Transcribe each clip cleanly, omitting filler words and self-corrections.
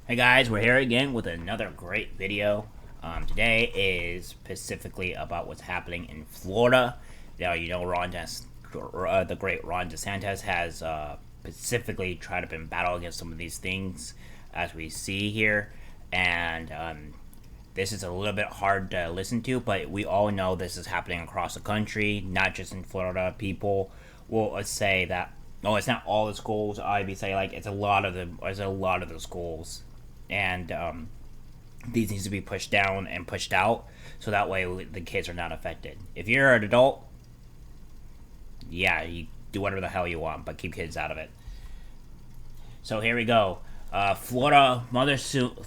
Hey guys, we're here again with another great video. Today is specifically about what's happening in Florida. Now, the great Ron DeSantis has specifically tried to battle against some of these things, as we see here. And this is a little bit hard to listen to, but we all know this is happening across the country, not just in Florida. People will say that, oh, it's not all the schools. I'd be saying like it's a lot of the schools, and these needs to be pushed down and pushed out so that way the kids are not affected. If you're an adult, yeah, you do whatever the hell you want, but keep kids out of it. So here we go. Florida mother suing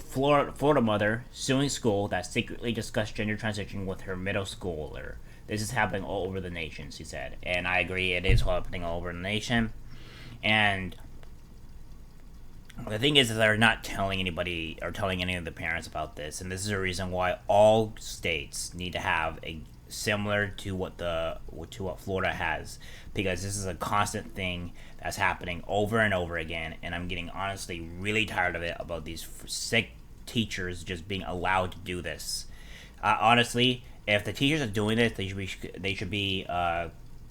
school that secretly discussed gender transition with her middle schooler. This is happening all over the nation, she said, and I agree. It is happening all over the nation, and the thing is they're not telling anybody or telling any of the parents about this, and this is a reason why all states need to have a similar to what Florida has, because this is a constant thing that's happening over and over again, and I'm getting honestly really tired of it about these sick teachers just being allowed to do this. Honestly, if the teachers are doing this, they should be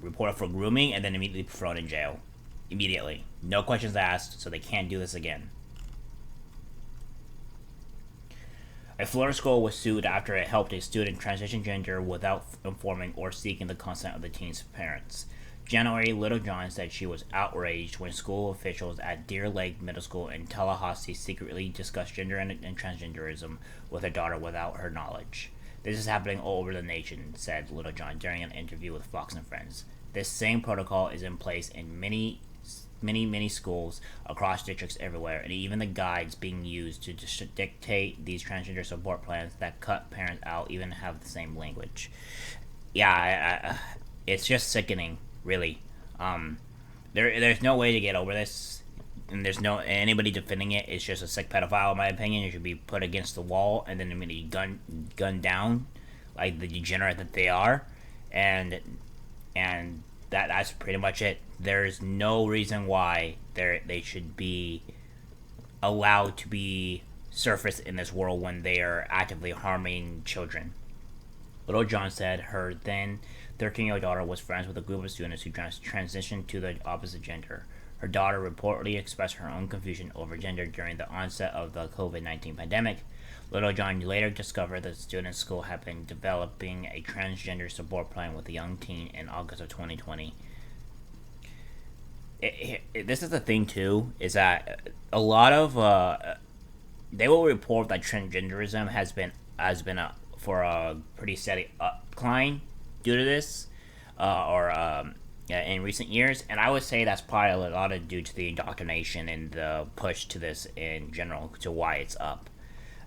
reported for grooming and then immediately thrown in jail immediately. No questions asked, so they can't do this again. A Florida school was sued after it helped a student transition gender without informing or seeking the consent of the teen's parents. January, Littlejohn said she was outraged when school officials at Deer Lake Middle School in Tallahassee secretly discussed gender and transgenderism with her daughter without her knowledge. This is happening all over the nation, said Littlejohn during an interview with Fox and Friends. This same protocol is in place in many schools across districts everywhere, and even the guides being used to dictate these transgender support plans that cut parents out even have the same language. Yeah, it's just sickening, really. There's no way to get over this, and there's no anybody defending it. It's just a sick pedophile, in my opinion. It should be put against the wall and then immediately gunned down, like the degenerate that they are, and that's pretty much it. There's no reason why they should be allowed to be surface in this world when they are actively harming children. Littlejohn said her then 13-year-old daughter was friends with a group of students who transitioned to the opposite gender. Her daughter reportedly expressed her own confusion over gender during the onset of the COVID-19 pandemic. Littlejohn later discovered that the student's school had been developing a transgender support plan with a young teen in August of 2020. This is the thing too, is that a lot of they will report that transgenderism has been for a pretty steady upcline due to this, or in recent years, and I would say that's probably a lot of due to the indoctrination and the push to this in general to why it's up.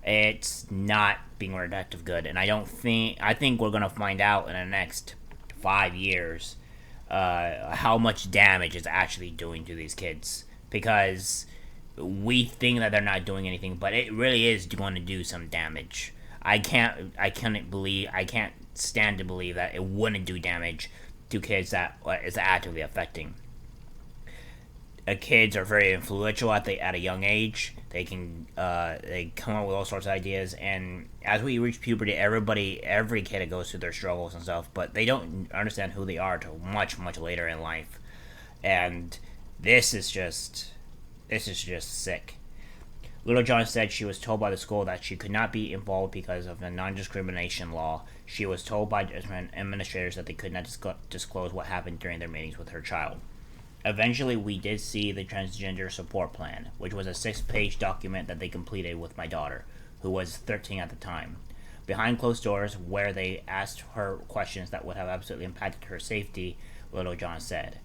It's not being reductive good, and I think we're gonna find out in the next 5 years how much damage it's actually doing to these kids, because we think that they're not doing anything, but it really is going to do some damage. I can't stand to believe that it wouldn't do damage to kids that is actively affecting. Kids are very influential at a young age. They come up with all sorts of ideas, and as we reach puberty, every kid goes through their struggles and stuff, but they don't understand who they are until much later in life, and this is just sick. Littlejohn said she was told by the school that she could not be involved because of the non-discrimination law. She was told by administrators that they could not disclose what happened during their meetings with her child. Eventually, we did see the transgender support plan, which was a 6-page document that they completed with my daughter, who was 13 at the time. Behind closed doors, where they asked her questions that would have absolutely impacted her safety, Littlejohn said.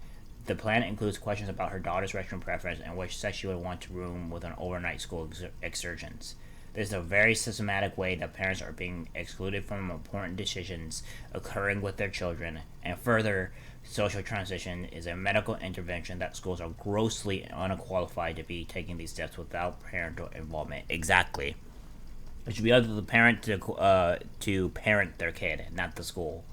The plan includes questions about her daughter's restroom preference and which sex she would want to room with an overnight school excursions. This is a very systematic way that parents are being excluded from important decisions occurring with their children, and further, social transition is a medical intervention that schools are grossly unqualified to be taking these steps without parental involvement. Exactly. It should be up to the parent to parent their kid, not the school.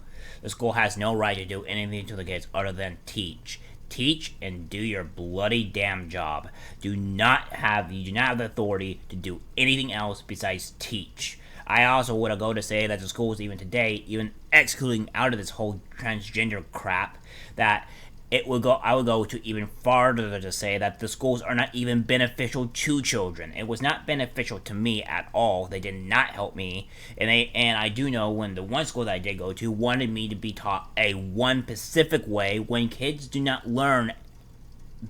The school has no right to do anything to the kids other than teach. Teach and do your bloody damn job. You do not have the authority to do anything else besides teach. I also would go to say that the schools even today, even excluding out of this whole transgender crap, that I would go to even farther to say that the schools are not even beneficial to children. It was not beneficial to me at all. They did not help me, and I do know when the one school that I did go to wanted me to be taught a one specific way, when kids do not learn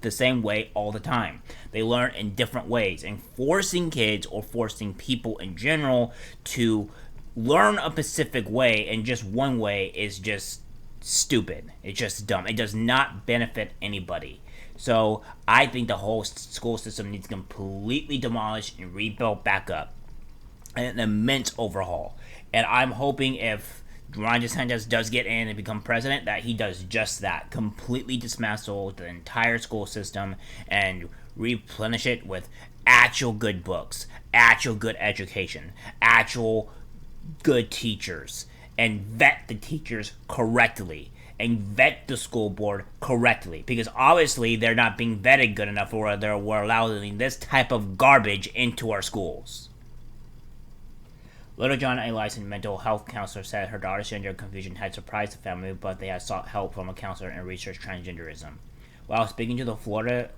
the same way all the time. They learn in different ways, and forcing kids or forcing people in general to learn a specific way in just one way is just stupid. It's just dumb. It does not benefit anybody. So I think the whole school system needs completely demolished and rebuilt back up. An immense overhaul. And I'm hoping if Ron DeSantis does get in and become president, that he does just that. Completely dismantle the entire school system and replenish it with actual good books, actual good education, actual good teachers, and vet the teachers correctly, and vet the school board correctly, because obviously they're not being vetted good enough, or we're allowing this type of garbage into our schools. Littlejohn, a licensed mental health counselor, said her daughter's gender confusion had surprised the family, but they had sought help from a counselor and researched transgenderism. While speaking to the Florida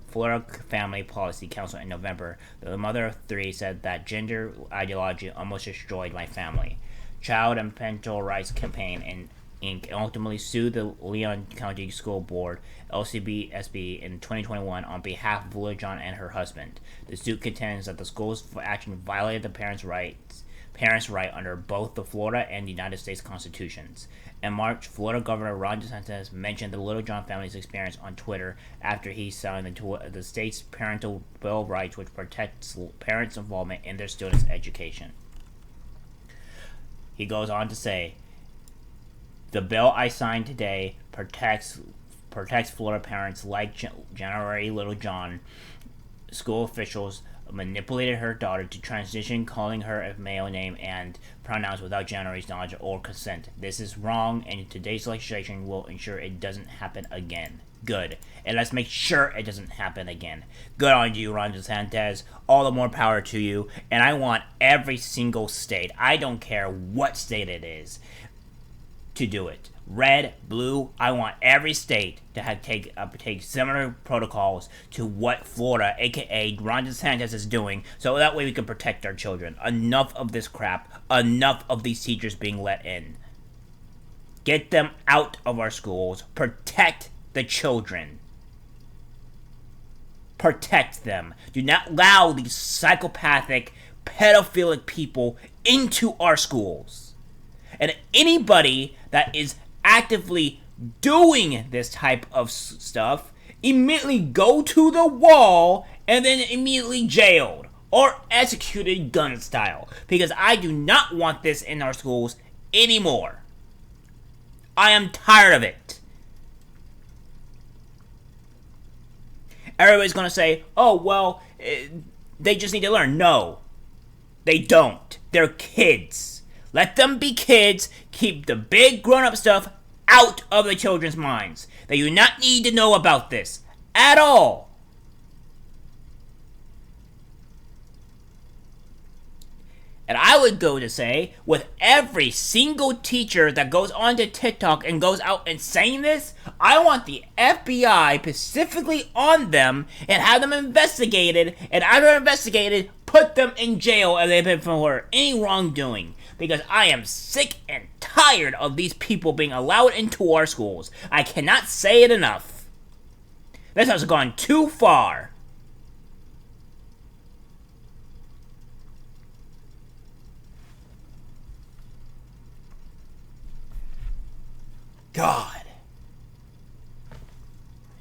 Family Policy Council in November, the mother of three said that gender ideology almost destroyed my family. Child and Parental Rights Campaign Inc. ultimately sued the Leon County School Board, LCBSB, in 2021 on behalf of Littlejohn and her husband. The suit contends that the school's action violated the parents' right under both the Florida and the United States constitutions. In March, Florida Governor Ron DeSantis mentioned the Littlejohn family's experience on Twitter after he signed the state's Parental Bill of Rights, which protects parents' involvement in their students' education. He goes on to say, "The bill I signed today protects Florida parents like January Littlejohn. School officials manipulated her daughter to transition, calling her a male name and pronouns without January's knowledge or consent. This is wrong, and today's legislation will ensure it doesn't happen again." Good. And let's make sure it doesn't happen again. Good on you, Ron DeSantis. All the more power to you. And I want every single state, I don't care what state it is, to do it. Red, blue, I want every state to take similar protocols to what Florida, aka Ron DeSantis, is doing, so that way we can protect our children. Enough of this crap. Enough of these teachers being let in. Get them out of our schools. Protect the children. Protect them. Do not allow these psychopathic, pedophilic people into our schools. And anybody that is actively doing this type of stuff, immediately go to the wall and then immediately jailed or executed gun style. Because I do not want this in our schools anymore. I am tired of it. Everybody's going to say, oh, well, they just need to learn. No, they don't. They're kids. Let them be kids. Keep the big grown-up stuff out of the children's minds. They do not need to know about this at all. And I would go to say, with every single teacher that goes onto TikTok and goes out and saying this, I want the FBI specifically on them and have them investigated, and after investigated, put them in jail if they've been for any wrongdoing. Because I am sick and tired of these people being allowed into our schools. I cannot say it enough. This has gone too far. God.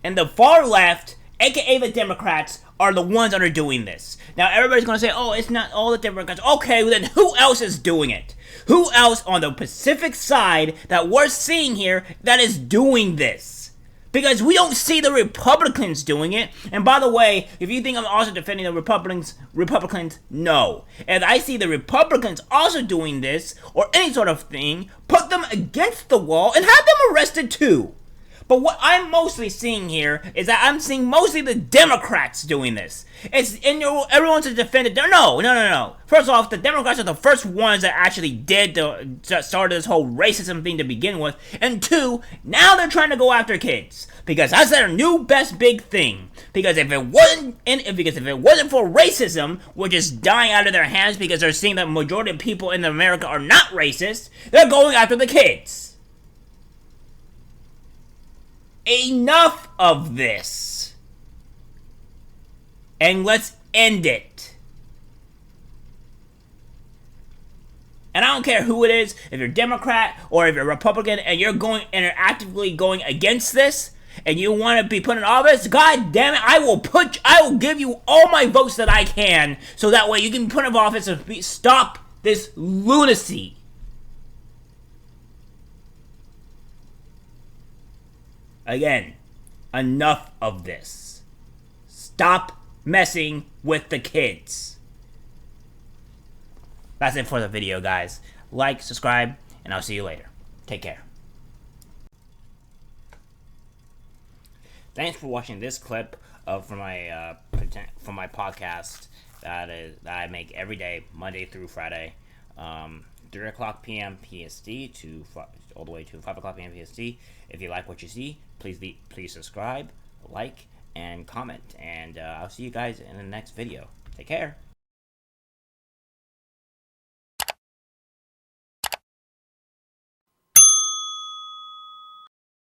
And the far left, aka the Democrats, are the ones that are doing this. Now everybody's going to say, oh, it's not all the Democrats. Okay, well, then who else is doing it? Who else on the Pacific side that we're seeing here that is doing this? Because we don't see the Republicans doing it. And by the way, if you think I'm also defending the Republicans, no. If I see the Republicans also doing this, or any sort of thing, put them against the wall and have them arrested too. But what I'm mostly seeing here is that I'm seeing mostly the Democrats doing this. Everyone's a defender. No. First off, the Democrats are the first ones that actually started this whole racism thing to begin with. And two, now they're trying to go after kids because that's their new best big thing. Because if it wasn't for racism, which is dying out of their hands because they're seeing that the majority of people in America are not racist, they're going after the kids. Enough of this. And let's end it. And I don't care who it is, if you're Democrat or if you're Republican and you're actively going against this and you want to be put in office, god damn it, I will give you all my votes that I can so that way you can be put in office and stop this lunacy. Again, enough of this. Stop messing with the kids. That's it for the video, guys. Like, subscribe, and I'll see you later. Take care. Thanks for watching this clip from my podcast that I make every day, Monday through Friday, 3 o'clock p.m. PST all the way to 5 o'clock p.m. PST. If you like what you see, please subscribe, like, and comment. And I'll see you guys in the next video. Take care.